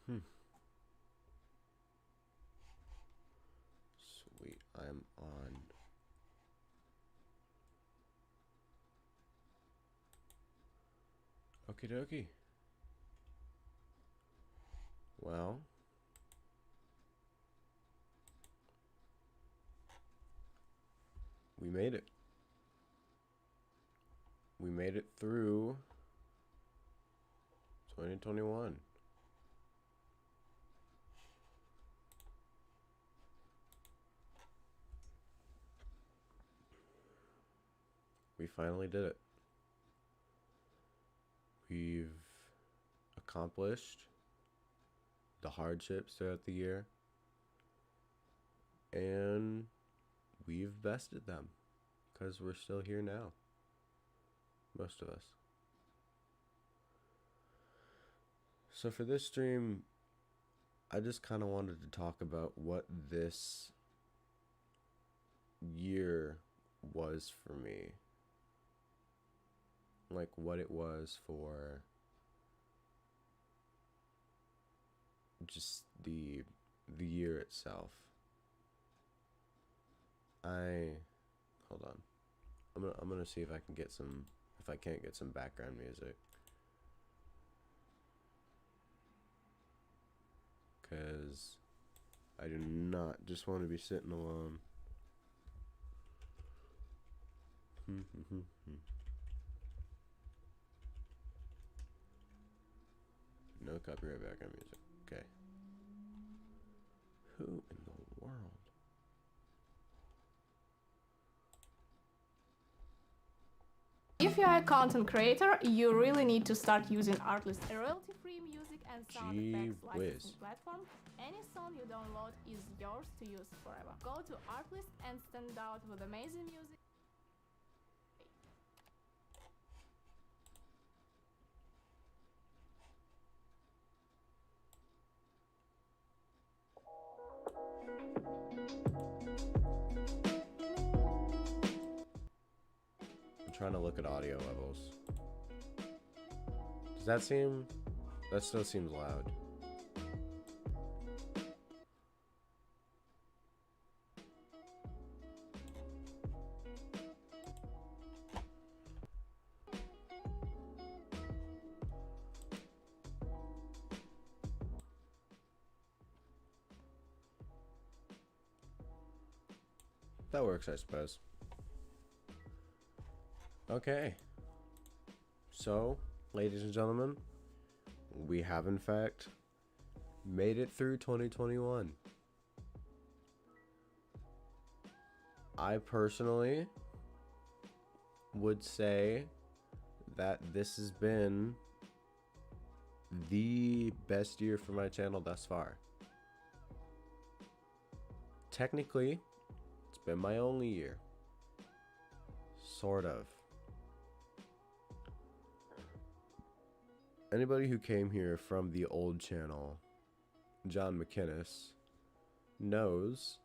Hmm. Sweet, I'm on. Okie dokie. Well, we made it. We made it through 2021. We finally did it. We've accomplished the hardships throughout the year, and we've bested them because we're still here now. Most of us. So for this stream, I just kind of wanted to talk about what this year was for me. Like what it was for just the year itself. I hold on. I'm gonna see if I can get some, if I can't get some background music, cause I do not just want to be sitting alone. No copyright background music. Okay. Who in the world? If you are a content creator, you really need to start using Artlist, a royalty-free music and sound effects licensing platform. Any song you download is yours to use forever. Go to Artlist and stand out with amazing music. I'm trying to look at audio levels. Does that seem? That still seems loud. That works, I suppose. Okay. So, ladies and gentlemen, we have in fact made it through 2021. I personally would say that this has been the best year for my channel thus far. Technically, it's been my only year. Sort of. Anybody who came here from the old channel, John McInnes, knows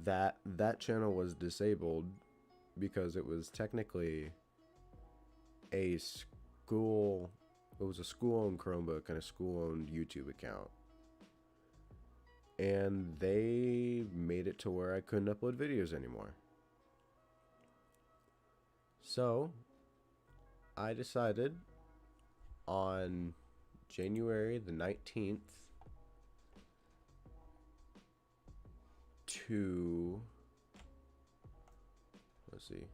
that that channel was disabled because it was technically a school, it was a school-owned Chromebook and a school-owned YouTube account. And they made it to where I couldn't upload videos anymore. So, I decided on January the 19th to, let's see,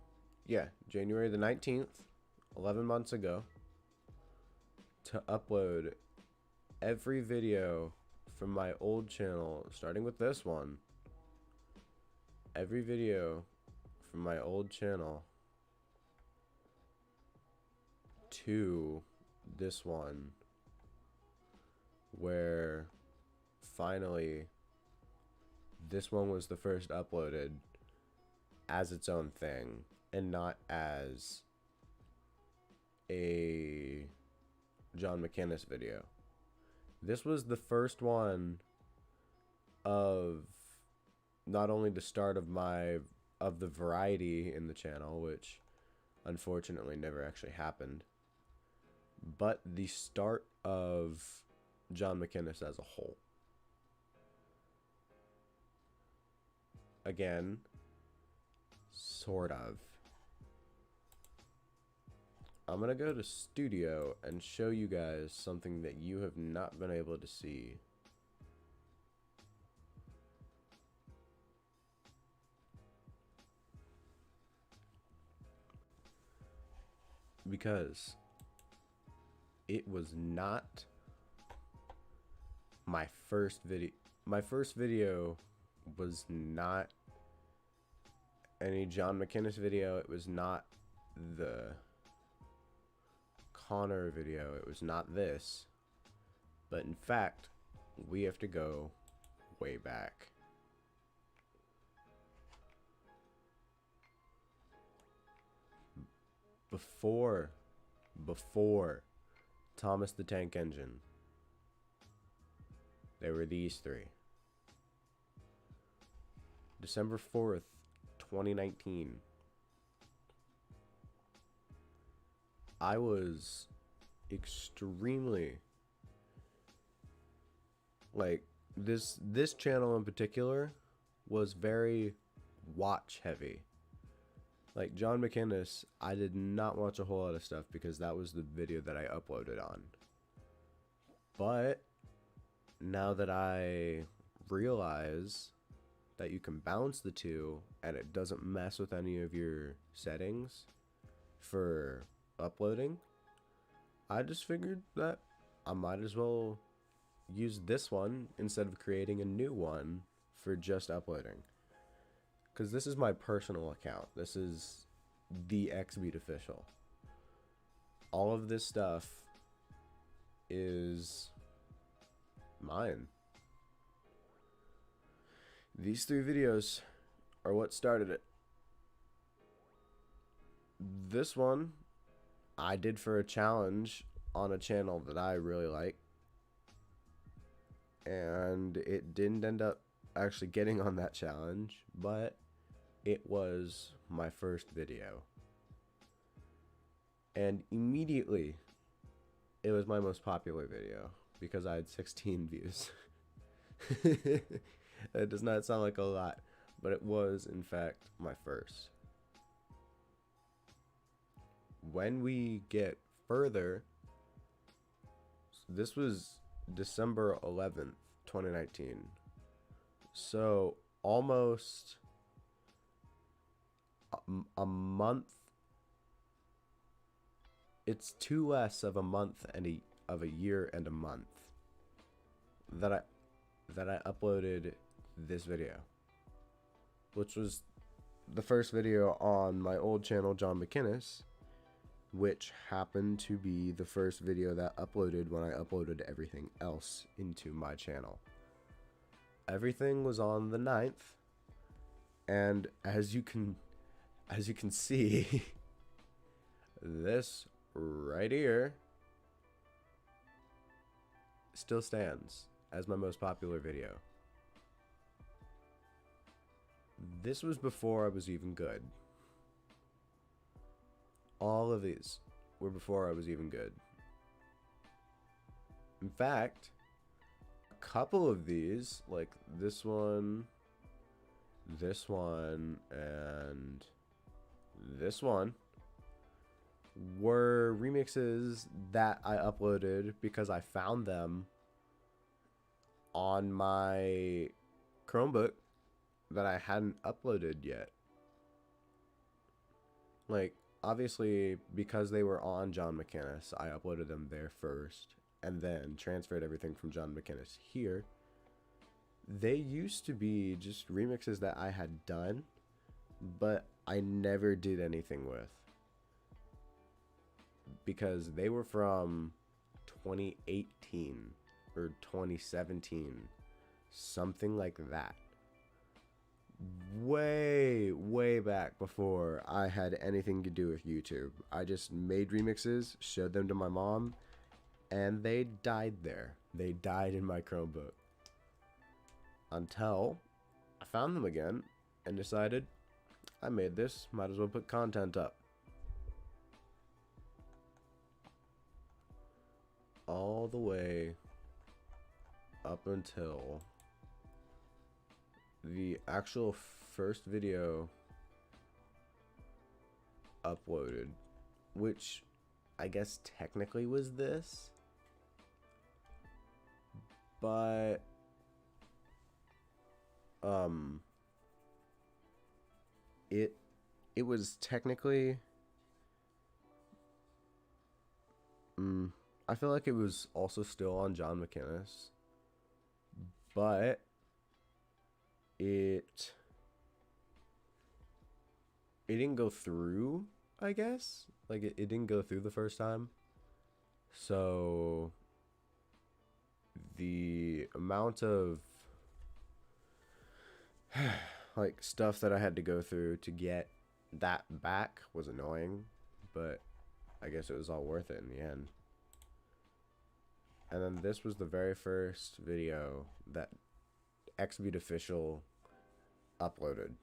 yeah, January the 19th, 11 months ago, to upload every video from my old channel, starting with this one, every video from my old channel to this one, where finally this one was the first uploaded as its own thing and not as a John McInnes video. This was the first one of not only the start of the variety in the channel, which unfortunately never actually happened, but the start of John McInnes as a whole. Again, sort of. I'm gonna go to studio and show you guys something that you have not been able to see. Because it was not my first video. My first video was not any John McInnes video. It was not the Connor video. It was not this. But in fact, we have to go way back. Before Thomas the Tank Engine, there were these three. December 4th, 2019. I was extremely, like, this channel in particular was very watch heavy. Like, John McInnes, I did not watch a whole lot of stuff because that was the video that I uploaded on. But now that I realize that you can balance the two and it doesn't mess with any of your settings for uploading, I just figured that I might as well use this one instead of creating a new one for just uploading. Because this is my personal account. This is the XBeat official. All of this stuff is mine. These three videos are what started it. This one I did for a challenge on a channel that I really like. And it didn't end up actually getting on that challenge, but it was my first video. And immediately, it was my most popular video because I had 16 views. It does not sound like a lot, but it was, in fact, my first. When we get further, this was December 11th, 2019. So, almost a month. It's two less of a month and of a year and a month that I uploaded this video, which was the first video on my old channel, John McInnes, which happened to be the first video that uploaded when I uploaded everything else into my channel. Everything was on the 9th, and as you can see, this right here still stands as my most popular video. This was before I was even good. All of these were before I was even good. In fact, a couple of these, like this one, and this one, were remixes that I uploaded because I found them on my Chromebook that I hadn't uploaded yet. Like, obviously, because they were on John McInnes, I uploaded them there first and then transferred everything from John McInnes here. They used to be just remixes that I had done, but I never did anything with, because they were from 2018 or 2017, something like that. Way back before I had anything to do with YouTube. I just made remixes, showed them to my mom, and they died there. They died in my Chromebook. Until I found them again and decided I made this, might as well put content up. All the way up until the actual first video uploaded, which I guess technically was this, but it was technically I feel like it was also still on John McInnes, but it didn't go through, I guess. Like it didn't go through the first time. So the amount of like stuff that I had to go through to get that back was annoying, but I guess it was all worth it in the end. And then this was the very first video that XBeat Official uploaded.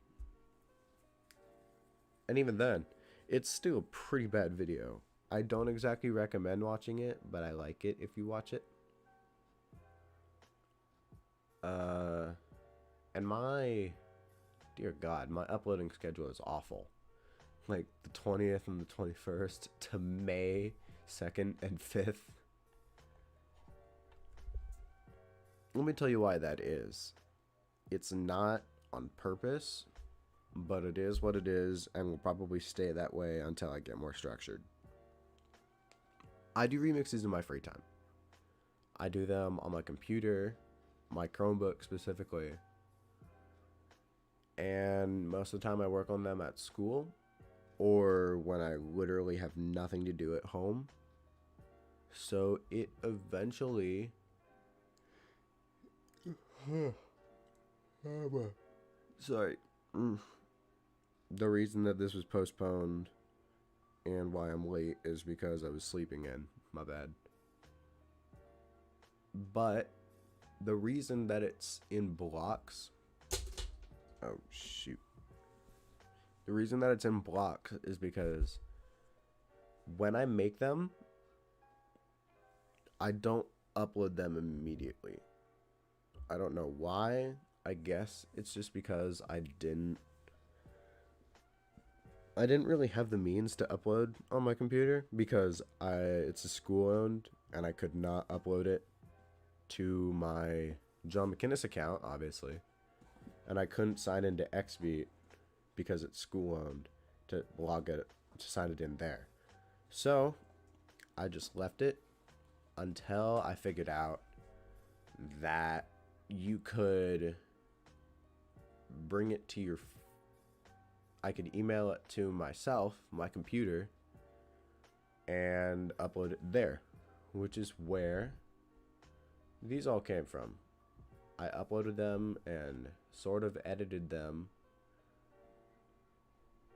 And even then, it's still a pretty bad video. I don't exactly recommend watching it, but I like it if you watch it. And my, dear God, my uploading schedule is awful. Like the 20th and the 21st to May 2nd and 5th. Let me tell you why that is. It's not on purpose, but it is what it is and will probably stay that way until I get more structured. I do remixes in my free time. I do them on my computer, my Chromebook specifically, and most of the time I work on them at school or when I literally have nothing to do at home. So it eventually sorry. The reason that this was postponed and why I'm late is because I was sleeping in. My bad. But the reason that it's in blocks... Oh, shoot. The reason that it's in blocks is because when I make them, I don't upload them immediately. I don't know why. I guess it's just because I didn't really have the means to upload on my computer because it's a school-owned and I could not upload it to my John McInnes account, obviously. And I couldn't sign into XBeat because it's school-owned to log it, to sign it in there. So I just left it until I figured out that you could bring it to I could email it to myself, my computer, and upload it there, which is where these all came from. I uploaded them and sort of edited them.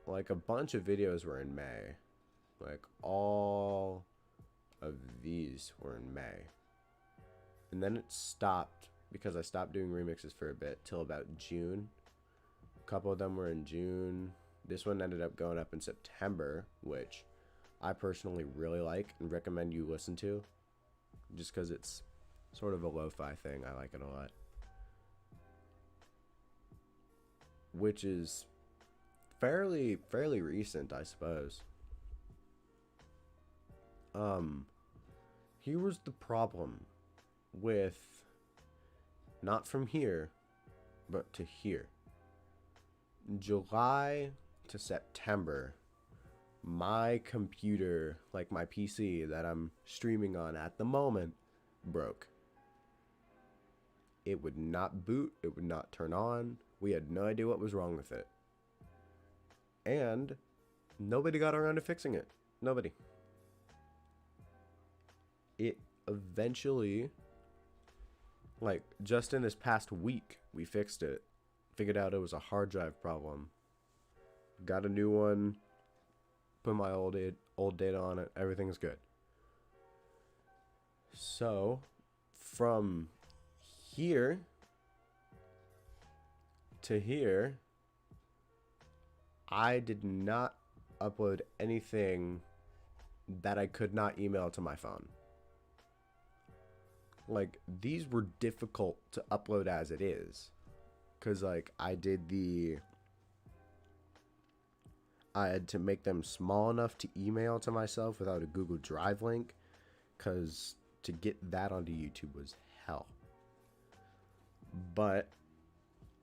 Like a bunch of videos were in May. Like all of these were in May. And then it stopped because I stopped doing remixes for a bit till about June. A couple of them were in June. This one ended up going up in September, which I personally really like and recommend you listen to. Just because it's sort of a lo-fi thing. I like it a lot. Which is fairly recent, I suppose. Here was the problem with not from here, but to here. July to September, my computer, like my PC that I'm streaming on at the moment, broke. It would not boot, it would not turn on. We had no idea what was wrong with it. And nobody got around to fixing it. Nobody. It eventually, like just in this past week, we fixed it. Figured out it was a hard drive problem. Got a new one. Put my old data on it. Everything's good. So, from here to here, I did not upload anything that I could not email to my phone. Like, these were difficult to upload as it is. Because, like, I had to make them small enough to email to myself without a Google Drive link. Because to get that onto YouTube was hell. But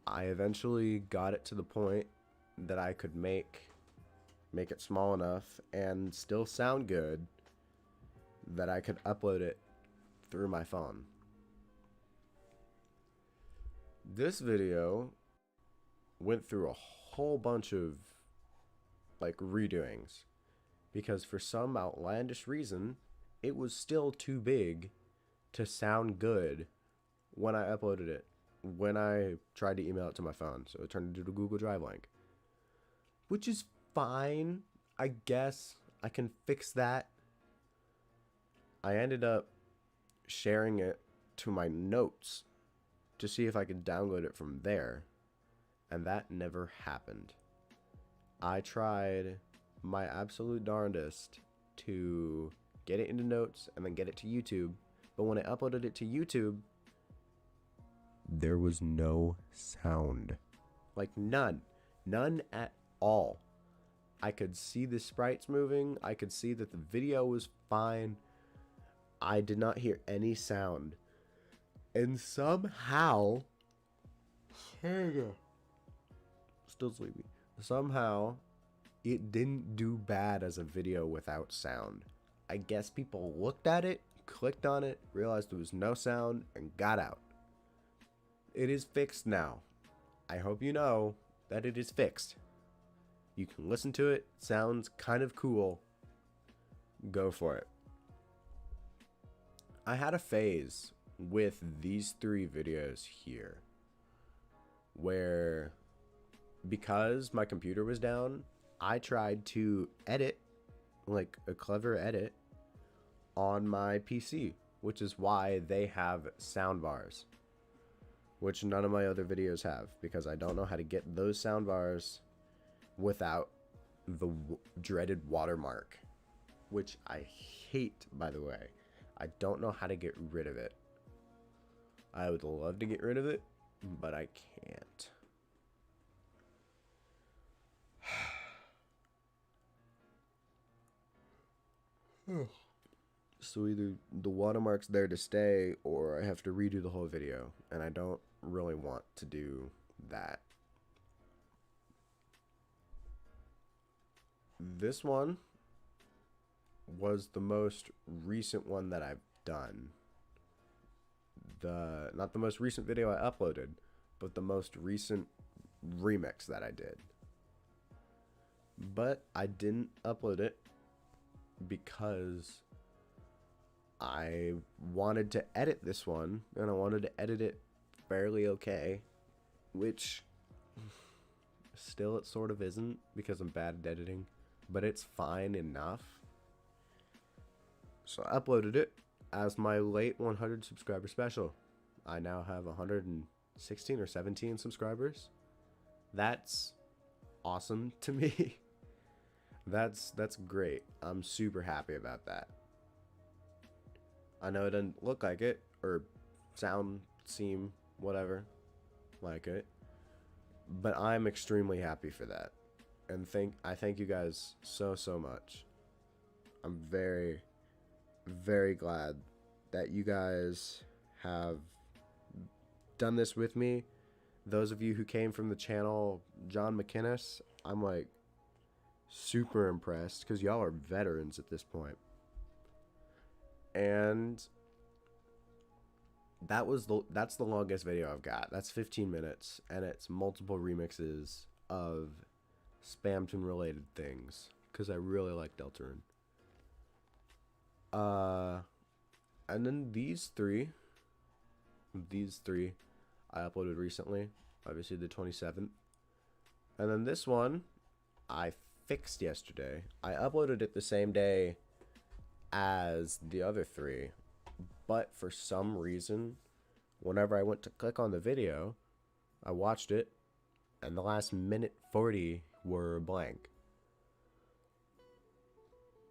I eventually got it to the point that I could make it small enough and still sound good that I could upload it through my phone. This video went through a whole bunch of like redoings because for some outlandish reason it was still too big to sound good when I uploaded it, when I tried to email it to my phone. So it turned into a Google Drive link, which is fine. I guess I can fix that. I ended up sharing it to my notes to see if I could download it from there, and that never happened. I tried my absolute darndest to get it into notes and then get it to YouTube, but when I uploaded it to YouTube, there was no sound. Like none at all. I could see the sprites moving, I could see that the video was fine. I did not hear any sound. And somehow, still sleepy. Somehow, it didn't do bad as a video without sound. I guess people looked at it, clicked on it, realized there was no sound, and got out. It is fixed now. I hope you know that it is fixed. You can listen to it. Sounds kind of cool. Go for it. I had a phase with these 3 videos here where, because my computer was down, I tried to edit, like a clever edit, on my PC, which is why they have sound bars, which none of my other videos have, because I don't know how to get those sound bars without the dreaded watermark, which I hate, by the way. I don't know how to get rid of it. I would love to get rid of it, but I can't. So either the watermark's there to stay, or I have to redo the whole video, and I don't really want to do that. This one was the most recent one that I've done. Not the most recent video I uploaded, but the most recent remix that I did. But I didn't upload it because I wanted to edit this one, and I wanted to edit it fairly okay, which still it sort of isn't because I'm bad at editing, but it's fine enough. So I uploaded it as my late 100 subscriber special. I now have 116 or 17 subscribers. That's awesome to me. That's great. I'm super happy about that. I know it doesn't look like it, or sound, seem, whatever, like it, but I'm extremely happy for that. And I thank you guys so much. I'm very, very glad that you guys have done this with me. Those of you who came from the channel John McInnes, I'm like super impressed because y'all are veterans at this point. And that's the longest video I've got. That's 15 minutes, and it's multiple remixes of Spamtoon related things because I really like Deltarune. And then these three I uploaded recently, obviously the 27th. And then this one I fixed yesterday. I uploaded it the same day as the other 3, but for some reason, whenever I went to click on the video, I watched it, and the last minute 40 were blank.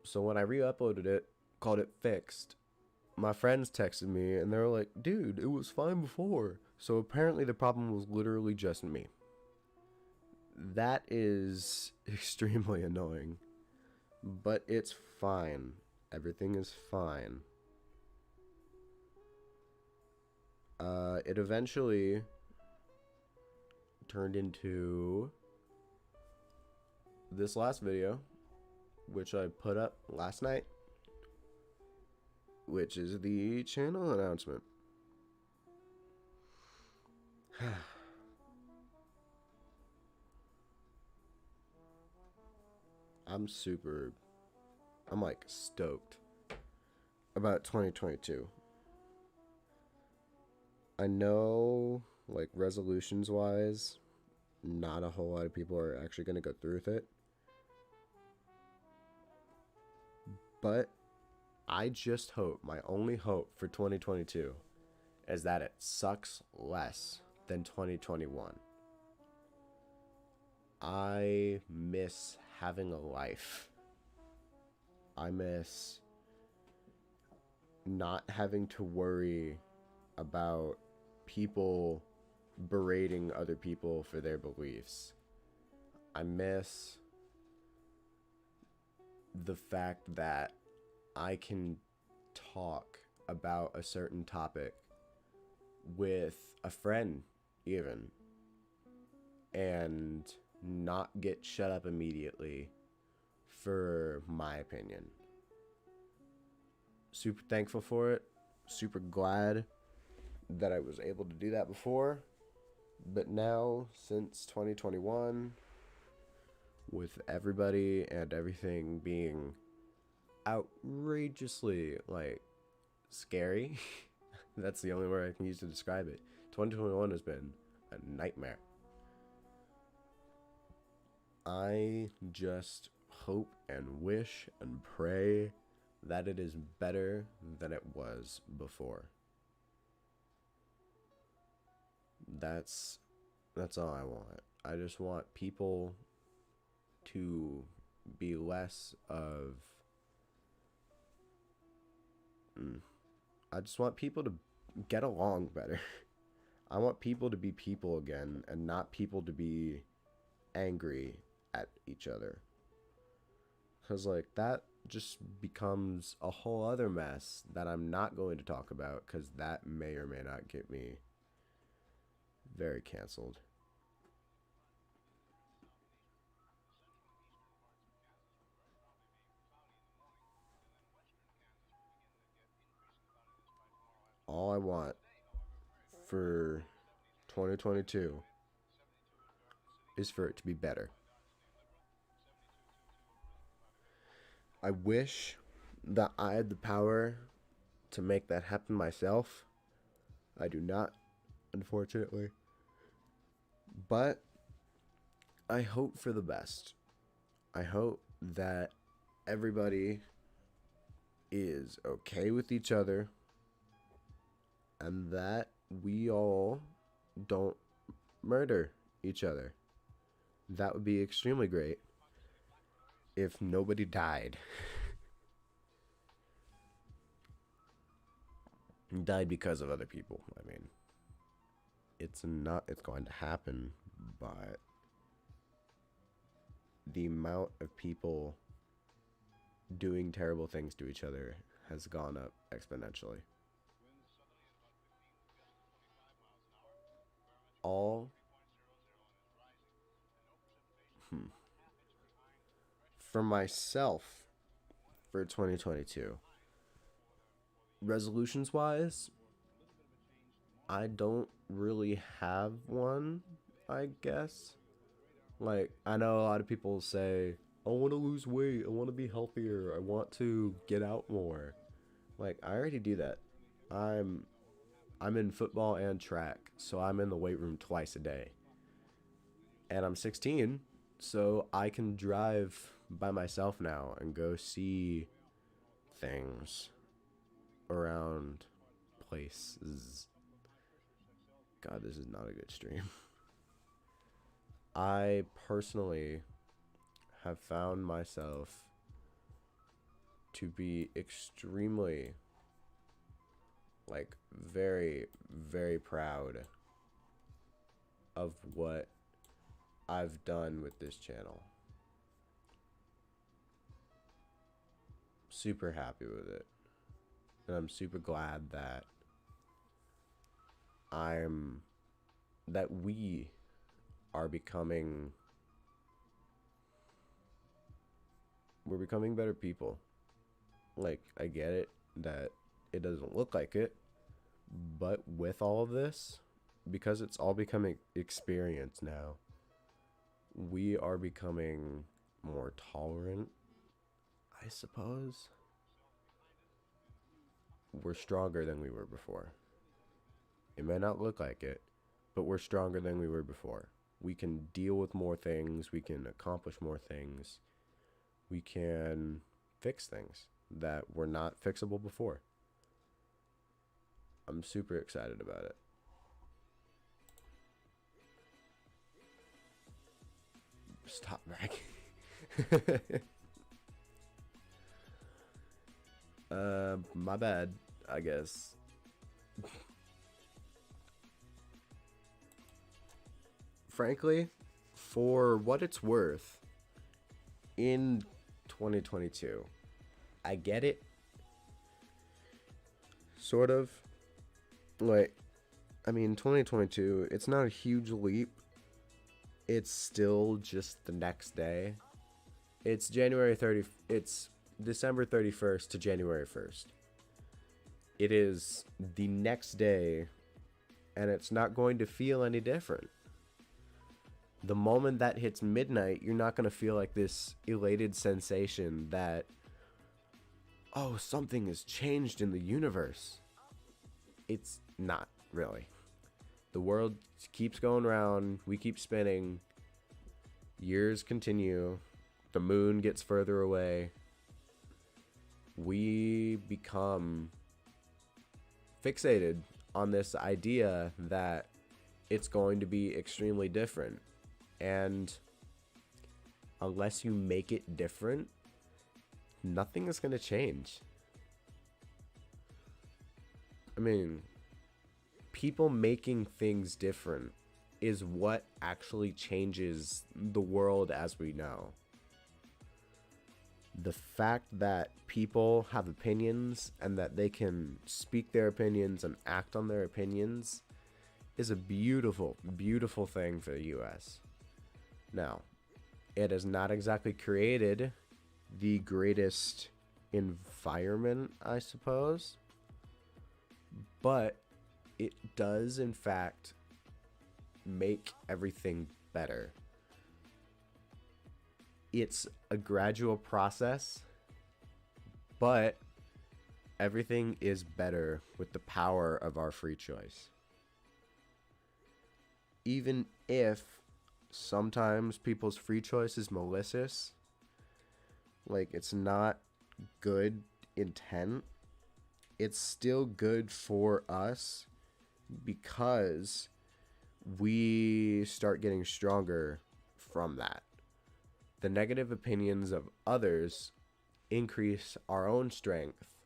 So when I re-uploaded it, called it fixed, my friends texted me and they were like, dude, it was fine before. So apparently the problem was literally just me. That is extremely annoying. But it's fine. Everything is fine. It eventually turned into this last video, which I put up last night, which is the channel announcement. I'm like stoked about 2022. I know, like, resolutions wise, not a whole lot of people are actually going to go through with it. But I just hope, my only hope for 2022 is that it sucks less than 2021. I miss having a life. I miss not having to worry about people berating other people for their beliefs. I miss the fact that I can talk about a certain topic with a friend, even, and not get shut up immediately for my opinion. Super thankful for it. Super glad that I was able to do that before. But now, since 2021, with everybody and everything being outrageously, like, scary, that's the only word I can use to describe it. 2021 has been a nightmare. I just hope and wish and pray that it is better than it was before. That's all I want. I just want people to be less of I just want people to get along better. I want people to be people again and not people to be angry at each other. Because, like, that just becomes a whole other mess that I'm not going to talk about because that may or may not get me very canceled. All I want for 2022 is for it to be better. I wish that I had the power to make that happen myself. I do not, unfortunately. But I hope for the best. I hope that everybody is okay with each other and that we all don't murder each other. That would be extremely great if nobody died. Died because of other people. I mean, it's going to happen, but the amount of people doing terrible things to each other has gone up exponentially. All for myself for 2022. Resolutions wise, I don't really have one, I guess. Like, I know a lot of people say, I want to lose weight, I want to be healthier, I want to get out more. Like, I already do that. I'm in football and track, so I'm in the weight room twice a day. And I'm 16, so I can drive by myself now and go see things around places. God, this is not a good stream. I personally have found myself to be extremely like very, very proud of what I've done with this channel. Super happy with it. And I'm super glad that we are becoming better people. Like, I get it that it doesn't look like it, but with all of this, because it's all becoming experience now, we are becoming more tolerant, I suppose. We're stronger than we were before. It may not look like it, but we're stronger than we were before. We can deal with more things. We can accomplish more things. We can fix things that were not fixable before. I'm super excited about it. Stop bragging. My bad, I guess. Frankly, for what it's worth, in 2022, I get it. Sort of. Like, I mean, 2022, it's not a huge leap. It's still just the next day. It's December 31st to January 1st. It is the next day, and it's not going to feel any different. The moment that hits midnight, you're not going to feel like this elated sensation that, oh, something has changed in the universe. It's not really. The world keeps going round. We keep spinning. Years continue. The moon gets further away. We become fixated on this idea that it's going to be extremely different. And unless you make it different, nothing is going to change. I mean, people making things different is what actually changes the world as we know. The fact that people have opinions and that they can speak their opinions and act on their opinions is a beautiful, beautiful thing for the US. Now, it has not exactly created the greatest environment, I suppose, but it does, in fact, make everything better. It's a gradual process, but everything is better with the power of our free choice. Even if sometimes people's free choice is malicious, like it's not good intent, it's still good for us because we start getting stronger from that. The negative opinions of others increase our own strength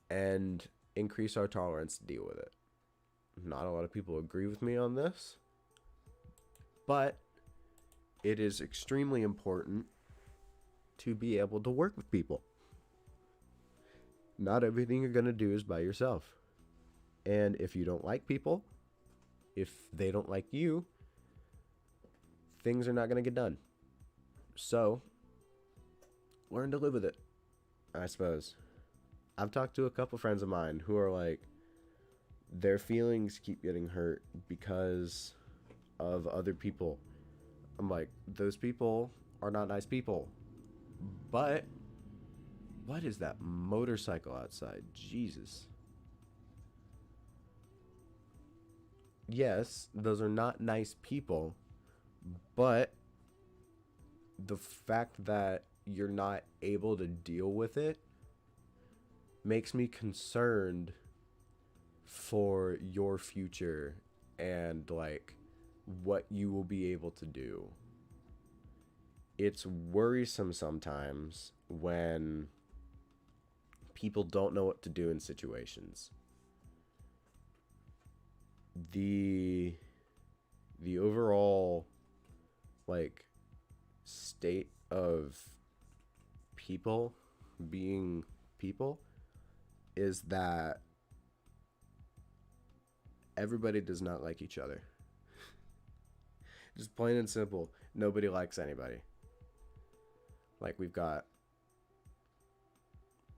and increase our tolerance to deal with it. Not a lot of people agree with me on this, but it is extremely important to be able to work with people. Not everything you're going to do is by yourself. And if you don't like people, if they don't like you, things are not going to get done. So, learn to live with it, I suppose. I've talked to a couple friends of mine who are like, their feelings keep getting hurt because of other people. I'm like, those people are not nice people. But, what is that motorcycle outside? Jesus. Yes, those are not nice people, but the fact that you're not able to deal with it makes me concerned for your future and like what you will be able to do. It's worrisome sometimes when people don't know what to do in situations. the overall like state of people being people is that everybody does not like each other. Just plain and simple, nobody likes anybody. Like we've got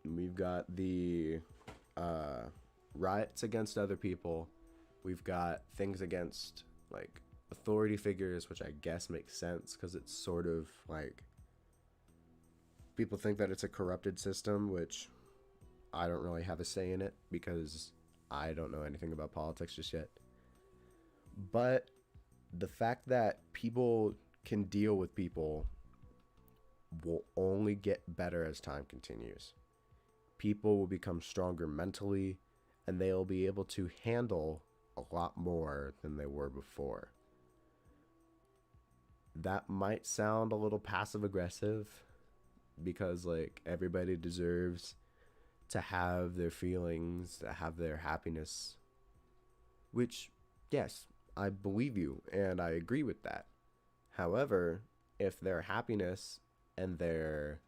the riots against other people. We've got things against like authority figures, which I guess makes sense because it's sort of like people think that it's a corrupted system, which I don't really have a say in it because I don't know anything about politics just yet. But the fact that people can deal with people will only get better as time continues. People will become stronger mentally, and they'll be able to handle a lot more than they were before. That might sound a little passive aggressive because like everybody deserves to have their feelings, to have their happiness, which yes, I believe you and I agree with that. However, if their happiness and their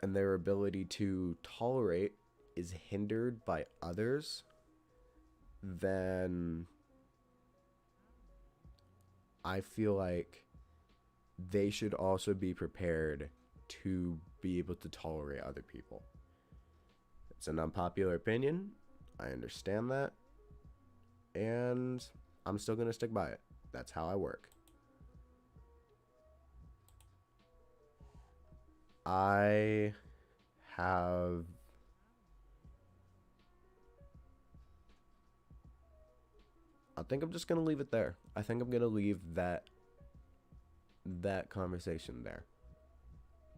ability to tolerate is hindered by others, then I feel like they should also be prepared to be able to tolerate other people. It's an unpopular opinion. I understand that. And I'm still going to stick by it. That's how I work. I think I'm just going to leave it there. I think I'm going to leave that conversation there.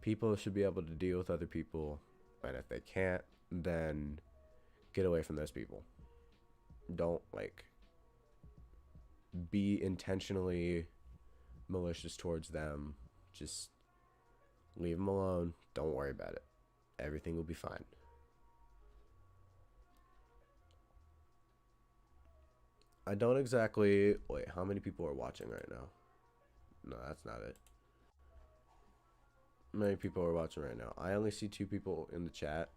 People should be able to deal with other people, and if they can't, then get away from those people. Don't like be intentionally malicious towards them. Just leave them alone. Don't worry about it. Everything will be fine. I don't exactly... Wait, how many people are watching right now? No, that's not it. Many people are watching right now. I only see 2 people in the chat.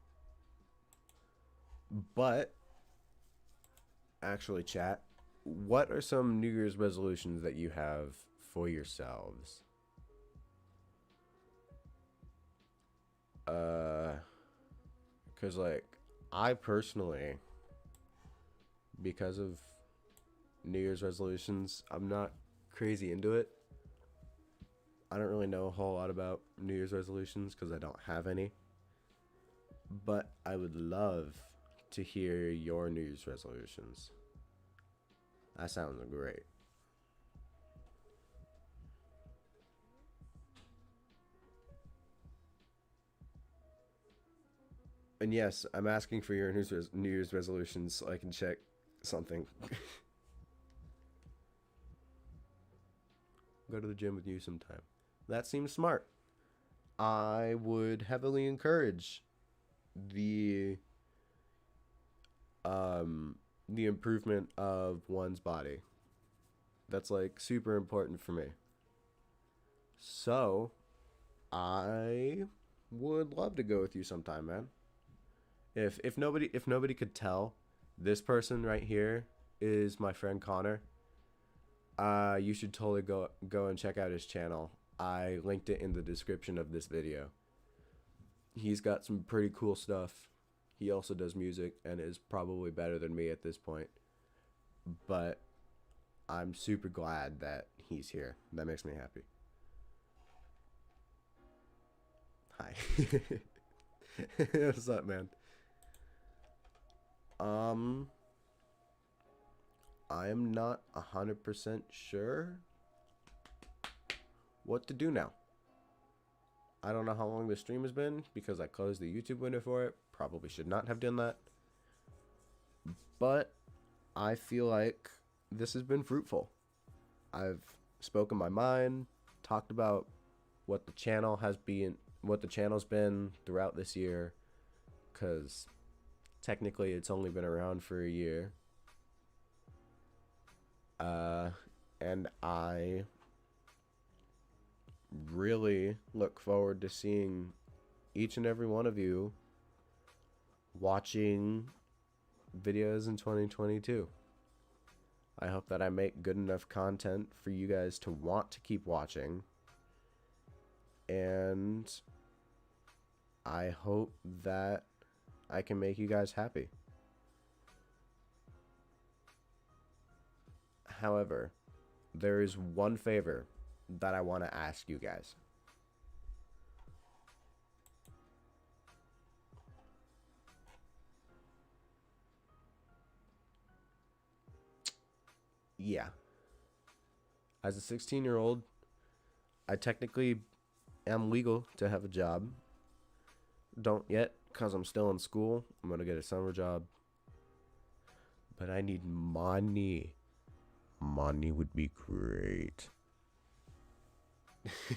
But, actually, chat, what are some New Year's resolutions that you have for yourselves? Because, like, I personally, because of New Year's resolutions, I'm not crazy into it. I don't really know a whole lot about New Year's resolutions because I don't have any. But I would love to hear your New Year's resolutions. That sounds great. And yes, I'm asking for your New Year's resolutions so I can check something. Go to the gym with you sometime. That seems smart. I would heavily encourage the improvement of one's body. That's like super important for me. So, I would love to go with you sometime, man. If nobody could tell, this person right here is my friend Connor. You should totally go and check out his channel. I linked it in the description of this video. He's got some pretty cool stuff. He also does music and is probably better than me at this point. But I'm super glad that he's here. That makes me happy. Hi. What's up, man? I am not 100% sure what to do now. I don't know how long the stream has been because I closed the YouTube window for it. Probably should not have done that. But I feel like this has been fruitful. I've spoken my mind, talked about what the channel's been throughout this year, because Technically, it's only been around for a year. And I really look forward to seeing each and every one of you watching videos in 2022. I hope that I make good enough content for you guys to want to keep watching. And I hope that I can make you guys happy. However, there is one favor that I want to ask you guys. Yeah. As a 16-year-old, I technically am legal to have a job. Don't yet, because I'm still in school. I'm going to get a summer job. But I need money. Money would be great.